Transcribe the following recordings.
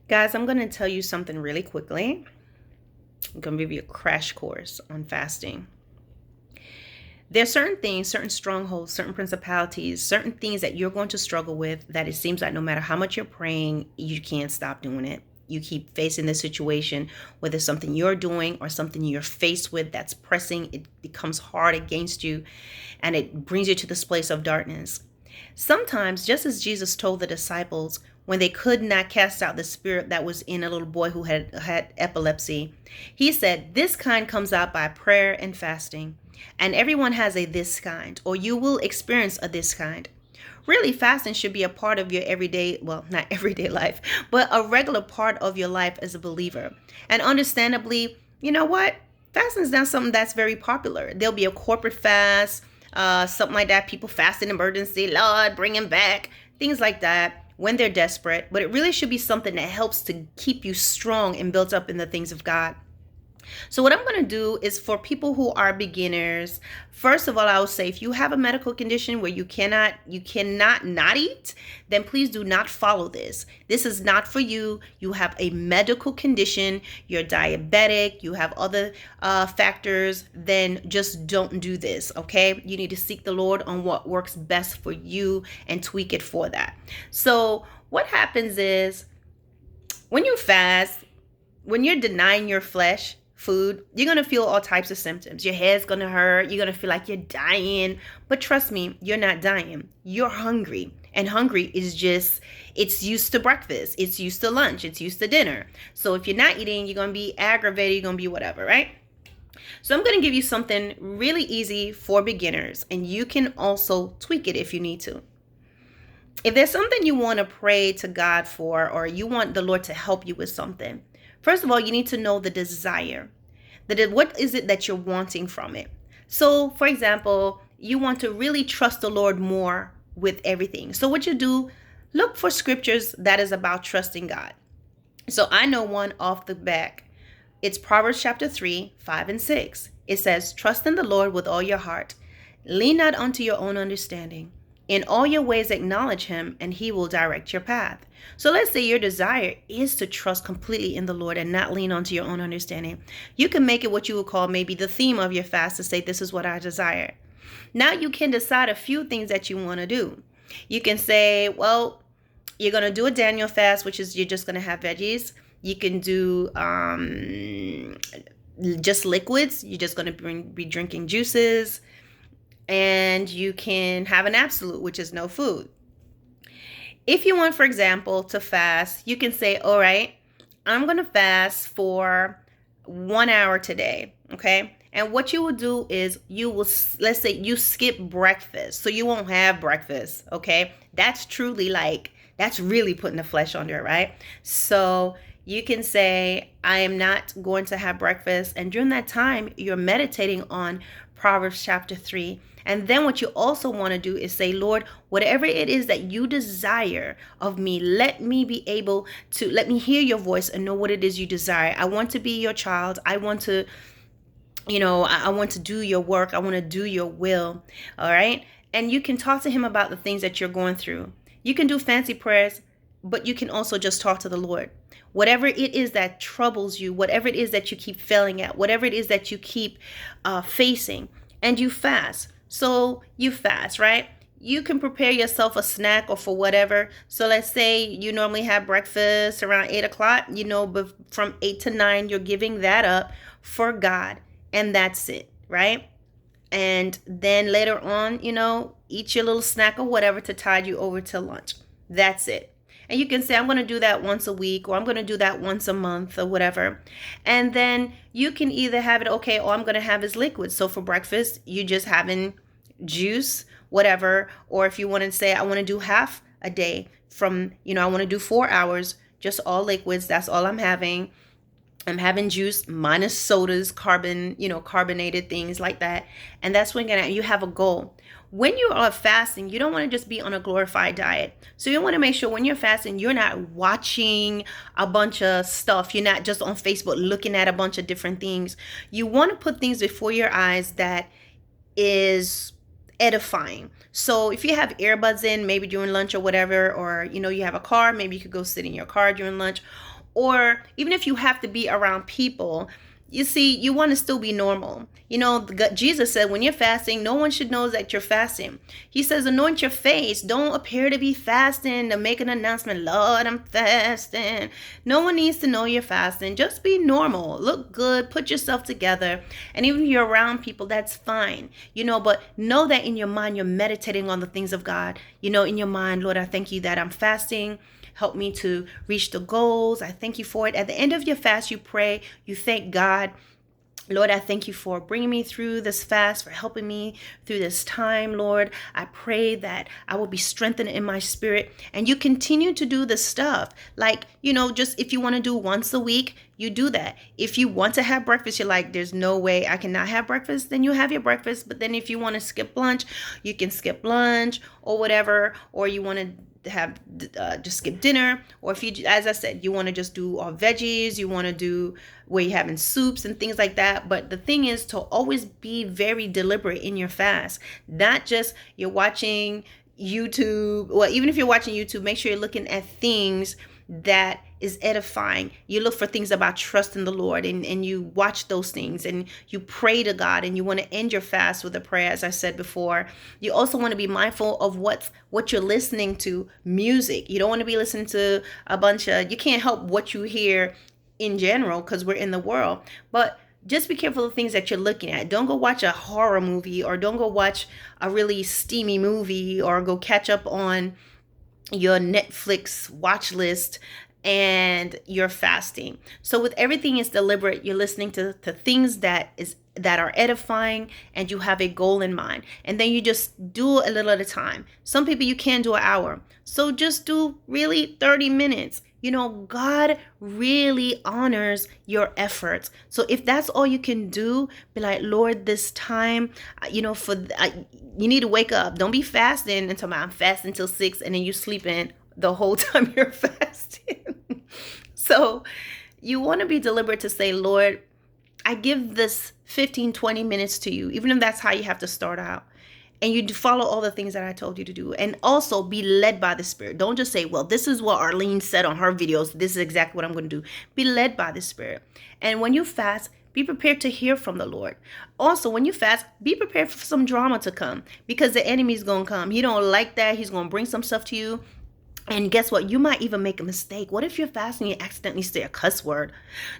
Guys, I'm going to tell you something really quickly. I'm going to give you a crash course on fasting. There's certain things, certain strongholds, certain principalities, certain things that you're going to struggle with that it seems like no matter how much you're praying, you can't stop doing it. You keep facing this situation, whether it's something you're doing or something you're faced with that's pressing, it becomes hard against you and it brings you to this place of darkness. Sometimes, just as Jesus told the disciples when they could not cast out the spirit that was in a little boy who had epilepsy, he said, "This kind comes out by prayer and fasting." And everyone has a this kind, or you will experience a this kind. Really, fasting should be a part of your everyday, well, not everyday life, but a regular part of your life as a believer. And understandably, you know what? Fasting is not something that's very popular. There'll be a corporate fast, something like that. People fast in emergency, Lord, bring him back, things like that when they're desperate. But it really should be something that helps to keep you strong and built up in the things of God. So what I'm going to do is for people who are beginners, first of all, I will say if you have a medical condition where you cannot not eat, then please do not follow this. This is not for you. You have a medical condition, you're diabetic, you have other factors, then just don't do this, okay? You need to seek the Lord on what works best for you and tweak it for that. So what happens is when you fast, when you're denying your flesh food, you're going to feel all types of symptoms. Your head's going to hurt. You're going to feel like you're dying. But trust me, you're not dying. You're hungry. And hungry is just, it's used to breakfast. It's used to lunch. It's used to dinner. So if you're not eating, you're going to be aggravated. You're going to be whatever, right? So I'm going to give you something really easy for beginners. And you can also tweak it if you need to. If there's something you want to pray to God for, or you want the Lord to help you with something, first of all, you need to know the desire. What is it that you're wanting from it? So, for example, you want to really trust the Lord more with everything. So what you do, look for scriptures that is about trusting God. So I know one off the back. It's Proverbs chapter 3, 5 and 6. It says, "Trust in the Lord with all your heart. Lean not unto your own understanding. In all your ways acknowledge him, and he will direct your path." So let's say your desire is to trust completely in the Lord and not lean onto your own understanding. You can make it what you would call maybe the theme of your fast to say, this is what I desire. Now you can decide a few things that you want to do. You can say, well, you're going to do a Daniel fast, which is you're just going to have veggies. You can do just liquids. You're just going to be drinking juices. And you can have an absolute, which is no food. If you want, for example, to fast, you can say, all right, I'm going to fast for 1 hour today, okay? And what you will do is you will, let's say you skip breakfast, so you won't have breakfast, okay? That's truly that's really putting the flesh under it, right? So you can say, I am not going to have breakfast. And during that time, you're meditating on Proverbs chapter 3. And then what you also want to do is say, Lord, whatever it is that you desire of me, let me hear your voice and know what it is you desire. I want to be your child. I want to, I want to do your work. I want to do your will. All right. And you can talk to him about the things that you're going through. You can do fancy prayers, but you can also just talk to the Lord. Whatever it is that troubles you, whatever it is that you keep failing at, whatever it is that you keep facing, and you fast. So you fast, right? You can prepare yourself a snack or for whatever. So let's say you normally have breakfast around 8 o'clock, but from 8 to 9, you're giving that up for God. And that's it, right? And then later on, eat your little snack or whatever to tide you over to lunch. That's it. And you can say, I'm going to do that once a week, or I'm going to do that once a month or whatever. And then you can either have it, okay, all I'm going to have is liquid. So for breakfast, you just having juice, whatever. Or if you want to say, I want to do half a day from, I want to do 4 hours, just all liquids. That's all I'm having. I'm having juice minus sodas, carbonated things like that. And that's when you have a goal. When you are fasting, you don't want to just be on a glorified diet. So you want to make sure when you're fasting, you're not watching a bunch of stuff. You're not just on Facebook looking at a bunch of different things. You want to put things before your eyes that is edifying. So if you have earbuds in, maybe during lunch or whatever, or, you have a car, maybe you could go sit in your car during lunch. or even if you have to be around people, you see, you want to still be normal. Jesus said when you're fasting, no one should know that you're fasting. He says, anoint your face. Don't appear to be fasting to make an announcement. Lord, I'm fasting. No one needs to know you're fasting. Just be normal. Look good. Put yourself together. And even if you're around people, that's fine. But know that in your mind, you're meditating on the things of God. In your mind, Lord, I thank you that I'm fasting. Help me to reach the goals. I thank you for it. At the end of your fast, you pray, you thank God. Lord, I thank you for bringing me through this fast, for helping me through this time, Lord. I pray that I will be strengthened in my spirit. And you continue to do the stuff. Like, just if you want to do once a week, you do that. If you want to have breakfast, you're like, there's no way I cannot have breakfast, then you have your breakfast. But then if you want to skip lunch, you can skip lunch or whatever, or you want to have just skip dinner, or if you, as I said, you want to just do all veggies, you want to do where you're having soups and things like that. But the thing is to always be very deliberate in your fast, not just you're watching YouTube. Well, even if you're watching YouTube, make sure you're looking at things that is edifying. You look for things about trust in the Lord, and you watch those things, and you pray to God, and you want to end your fast with a prayer, as I said before. You also want to be mindful of what you're listening to. Music. You don't want to be listening to a bunch of, you can't help what you hear in general because we're in the world, but just be careful of things that you're looking at. Don't go watch a horror movie, or don't go watch a really steamy movie, or go catch up on your Netflix watch list and you're fasting. So with everything is deliberate, you're listening to things that are edifying, and you have a goal in mind. And then you just do a little at a time. Some people you can't do an hour. So just do really 30 minutes. God really honors your efforts. So if that's all you can do, be like, Lord, this time, you need to wake up. Don't be fasting until I'm fasting till 6 and then you sleeping the whole time you're fasting. So you want to be deliberate to say, Lord, I give this 15, 20 minutes to you, even if that's how you have to start out. And you follow all the things that I told you to do. And also be led by the Spirit. Don't just say, well, this is what Arlene said on her videos. This is exactly what I'm going to do. Be led by the Spirit. And when you fast, be prepared to hear from the Lord. Also, when you fast, be prepared for some drama to come, because the enemy's going to come. He don't like that. He's going to bring some stuff to you. And guess what? You might even make a mistake. What if you're fasting and you accidentally say a cuss word?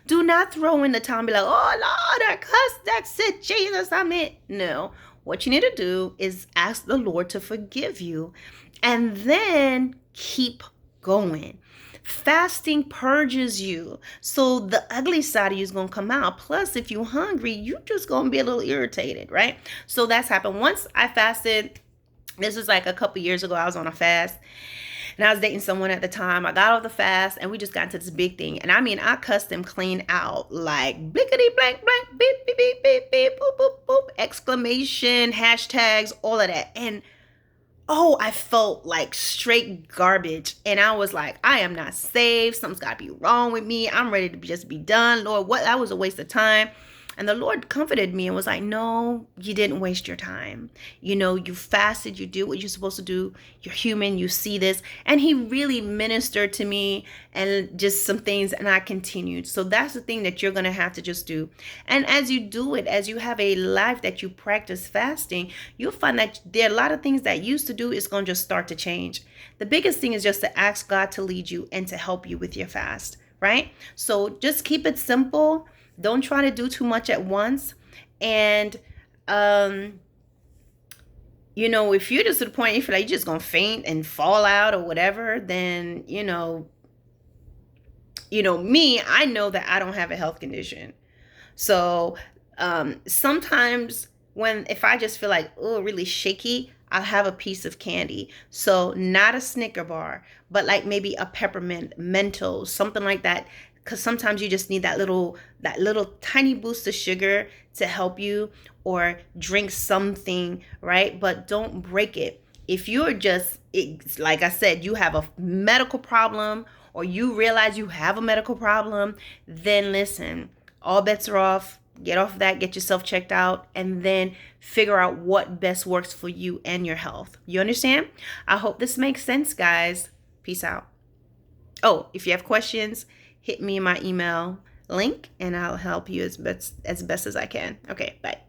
Do not throw in the towel and be like, oh, Lord, I cussed. That's it, Jesus, I'm it. No. What you need to do is ask the Lord to forgive you, and then keep going. Fasting purges you. So the ugly side of you is going to come out. Plus, if you're hungry, you're just going to be a little irritated, right? So that's happened. Once I fasted, this was like a couple years ago, I was on a fast. And I was dating someone at the time. I got off the fast and we just got into this big thing. And I mean, I cussed him clean out, like blickety blank blank, beep, beep, beep, beep, beep, boop, boop, boop, exclamation, hashtags, all of that. And I felt like straight garbage. And I was like, I am not saved. Something's got to be wrong with me. I'm ready to just be done. Lord, what? That was a waste of time. And the Lord comforted me and was like, no, you didn't waste your time. You fasted, you do what you're supposed to do. You're human, you see this. And he really ministered to me and just some things, and I continued. So that's the thing that you're going to have to just do. And as you do it, as you have a life that you practice fasting, you'll find that there are a lot of things that you used to do is going to just start to change. The biggest thing is just to ask God to lead you and to help you with your fast, right? So just keep it simple. Don't try to do too much at once. And, if you're just to the point, you feel like you're just going to faint and fall out or whatever, then, me, I know that I don't have a health condition. So sometimes if I just feel like, really shaky, I'll have a piece of candy. So not a Snicker bar, but like maybe a peppermint, Mentos, something like that. Because sometimes you just need that little tiny boost of sugar to help you, or drink something, right? But don't break it. If you're like I said, you have a medical problem, or you realize you have a medical problem, then listen, all bets are off. Get off that, get yourself checked out, and then figure out what best works for you and your health. You understand? I hope this makes sense, guys. Peace out. Oh, if you have questions, hit me in my email link and I'll help you as best as I can. Okay, bye.